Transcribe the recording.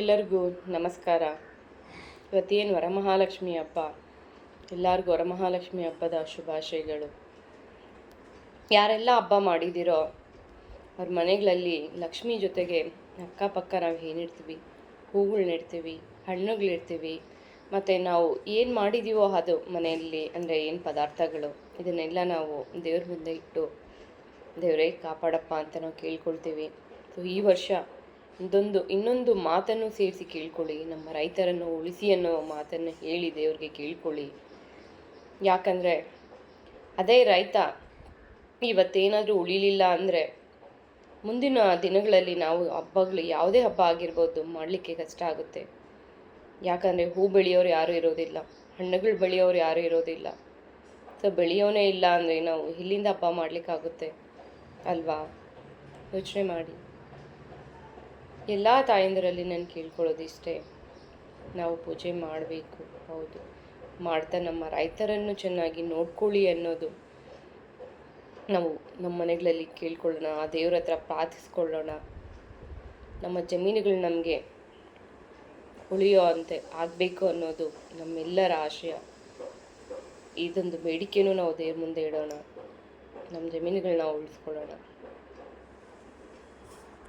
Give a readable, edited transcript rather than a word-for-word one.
ಎಲ್ಲರಿಗೂ ನಮಸ್ಕಾರ. ಇವತ್ತೇನು ವರಮಹಾಲಕ್ಷ್ಮಿ ಹಬ್ಬ, ಎಲ್ಲರಿಗೂ ವರಮಹಾಲಕ್ಷ್ಮಿ ಹಬ್ಬದ ಶುಭಾಶಯಗಳು. ಯಾರೆಲ್ಲ ಹಬ್ಬ ಮಾಡಿದಿರೋ ಅವ್ರ ಮನೆಗಳಲ್ಲಿ ಲಕ್ಷ್ಮಿ ಜೊತೆಗೆ ಅಕ್ಕಪಕ್ಕ ನಾವು ಏನಿಡ್ತೀವಿ, ಹೂಗಳನ್ನಿಡ್ತೀವಿ, ಹಣ್ಣುಗಳಿಡ್ತೀವಿ, ಮತ್ತು ನಾವು ಏನು ಮಾಡಿದ್ದೀವೋ ಅದು ಮನೆಯಲ್ಲಿ ಅಂದರೆ ಏನು ಪದಾರ್ಥಗಳು ಇದನ್ನೆಲ್ಲ ನಾವು ದೇವ್ರ ಮುಂದೆ ಇಟ್ಟು ದೇವರೇ ಕಾಪಾಡಪ್ಪ ಅಂತ ನಾವು ಕೇಳ್ಕೊಳ್ತೀವಿ. ಸೊ ಈ ವರ್ಷ ಇನ್ನೊಂದು ಮಾತನ್ನು ಸೇರಿಸಿ ಕೇಳ್ಕೊಳ್ಳಿ, ನಮ್ಮ ರೈತರನ್ನು ಉಳಿಸಿ ಅನ್ನೋ ಮಾತನ್ನು ಹೇಳಿ ದೇವ್ರಿಗೆ ಕೇಳ್ಕೊಳ್ಳಿ. ಯಾಕಂದರೆ ಅದೇ ರೈತ ಇವತ್ತೇನಾದರೂ ಉಳಿಲಿಲ್ಲ ಅಂದರೆ ಮುಂದಿನ ದಿನಗಳಲ್ಲಿ ನಾವು ಹಬ್ಬಗಳು ಯಾವುದೇ ಹಬ್ಬ ಆಗಿರ್ಬೋದು ಮಾಡಲಿಕ್ಕೆ ಕಷ್ಟ ಆಗುತ್ತೆ. ಯಾಕಂದರೆ ಹೂ ಬೆಳೆಯೋರು ಯಾರೂ ಇರೋದಿಲ್ಲ, ಹಣ್ಣುಗಳು ಬೆಳೆಯೋರು ಯಾರೂ ಇರೋದಿಲ್ಲ. ಸೊ ಬೆಳೆಯೋನೇ ಇಲ್ಲ ಅಂದರೆ ನಾವು ಇಲ್ಲಿಂದ ಹಬ್ಬ ಮಾಡಲಿಕ್ಕಾಗುತ್ತೆ ಅಲ್ವಾ? ಯೋಚನೆ ಮಾಡಿ. ಎಲ್ಲ ತಾಯಂದಿರಲ್ಲಿ ನಾನು ಕೇಳ್ಕೊಳ್ಳೋದಿಷ್ಟೇ, ನಾವು ಪೂಜೆ ಮಾಡಬೇಕು, ಹೌದು, ಮಾಡ್ತಾ ನಮ್ಮ ರೈತರನ್ನು ಚೆನ್ನಾಗಿ ನೋಡ್ಕೊಳ್ಳಿ ಅನ್ನೋದು ನಾವು ನಮ್ಮ ಮನೆಗಳಲ್ಲಿ ಕೇಳ್ಕೊಳ್ಳೋಣ, ಆ ದೇವ್ರ ಹತ್ರ ಪ್ರಾರ್ಥಿಸ್ಕೊಳ್ಳೋಣ. ನಮ್ಮ ಜಮೀನುಗಳು ನಮಗೆ ಉಳಿಯೋ ಅಂತೆ ಆಗಬೇಕು ಅನ್ನೋದು ನಮ್ಮೆಲ್ಲರ ಆಶಯ. ಇದೊಂದು ಬೇಡಿಕೆನೂ ನಾವು ದೇವ್ರ ಮುಂದೆ ಇಡೋಣ, ನಮ್ಮ ಜಮೀನುಗಳನ್ನ ಉಳಿಸ್ಕೊಳ್ಳೋಣ.